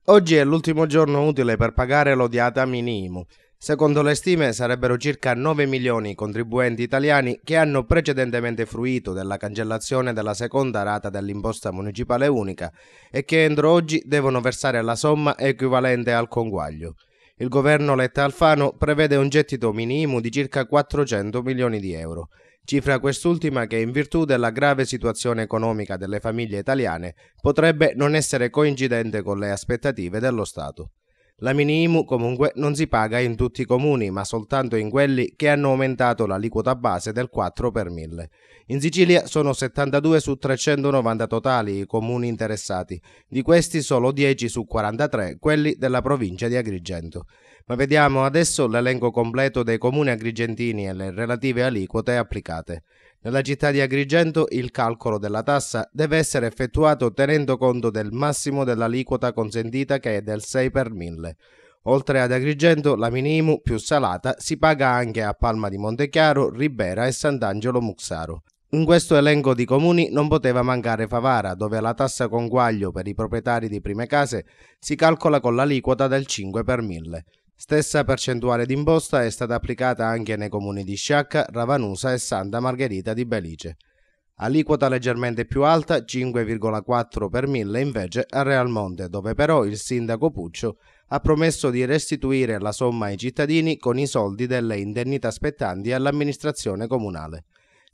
Oggi è l'ultimo giorno utile per pagare l'odiata mini-IMU. Secondo le stime sarebbero circa 9 milioni i contribuenti italiani che hanno precedentemente fruito della cancellazione della seconda rata dell'imposta municipale unica e che entro oggi devono versare la somma equivalente al conguaglio. Il governo Letta-Alfano prevede un gettito mini-IMU di circa 400 milioni di euro, cifra quest'ultima che in virtù della grave situazione economica delle famiglie italiane potrebbe non essere coincidente con le aspettative dello Stato. La mini-IMU comunque non si paga in tutti i comuni, ma soltanto in quelli che hanno aumentato l'aliquota base del 4 per 1000. In Sicilia sono 72 su 390 totali i comuni interessati, di questi solo 10 su 43 quelli della provincia di Agrigento. Ma vediamo adesso l'elenco completo dei comuni agrigentini e le relative aliquote applicate. Nella città di Agrigento il calcolo della tassa deve essere effettuato tenendo conto del massimo dell'aliquota consentita che è del 6 per 1000. Oltre ad Agrigento, la mini-IMU più salata si paga anche a Palma di Montechiaro, Ribera e Sant'Angelo Muxaro. In questo elenco di comuni non poteva mancare Favara, dove la tassa conguaglio per i proprietari di prime case si calcola con l'aliquota del 5 per 1000. Stessa percentuale d'imposta è stata applicata anche nei comuni di Sciacca, Ravanusa e Santa Margherita di Belice. Aliquota leggermente più alta, 5,4 per 1000 invece a Realmonte, dove però il sindaco Puccio ha promesso di restituire la somma ai cittadini con i soldi delle indennità spettanti all'amministrazione comunale.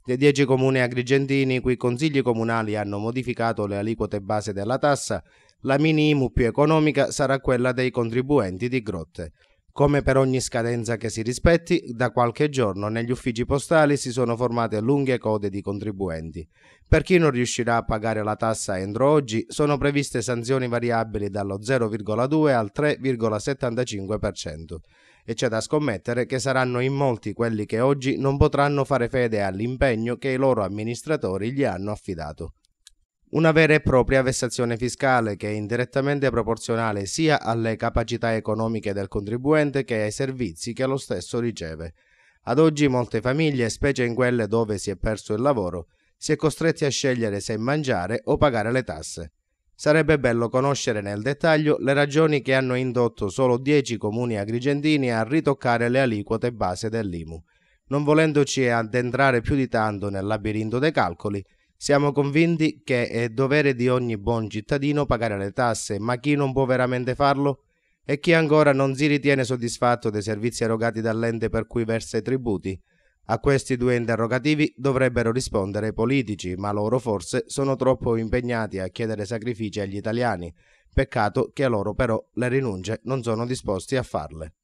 Dei 10 comuni agrigentini i cui consigli comunali hanno modificato le aliquote base della tassa, la mini-IMU più economica sarà quella dei contribuenti di Grotte. Come per ogni scadenza che si rispetti, da qualche giorno negli uffici postali si sono formate lunghe code di contribuenti. Per chi non riuscirà a pagare la tassa entro oggi, sono previste sanzioni variabili dallo 0,2 al 3,75%. E c'è da scommettere che saranno in molti quelli che oggi non potranno fare fede all'impegno che i loro amministratori gli hanno affidato. Una vera e propria vessazione fiscale che è indirettamente proporzionale sia alle capacità economiche del contribuente che ai servizi che lo stesso riceve. Ad oggi molte famiglie, specie in quelle dove si è perso il lavoro, si è costretti a scegliere se mangiare o pagare le tasse. Sarebbe bello conoscere nel dettaglio le ragioni che hanno indotto solo 10 comuni agrigentini a ritoccare le aliquote base dell'IMU. Non volendoci addentrare più di tanto nel labirinto dei calcoli, siamo convinti che è dovere di ogni buon cittadino pagare le tasse, ma chi non può veramente farlo? E chi ancora non si ritiene soddisfatto dei servizi erogati dall'ente per cui versa i tributi? A questi due interrogativi dovrebbero rispondere i politici, ma loro forse sono troppo impegnati a chiedere sacrifici agli italiani. Peccato che loro però le rinunce non sono disposti a farle.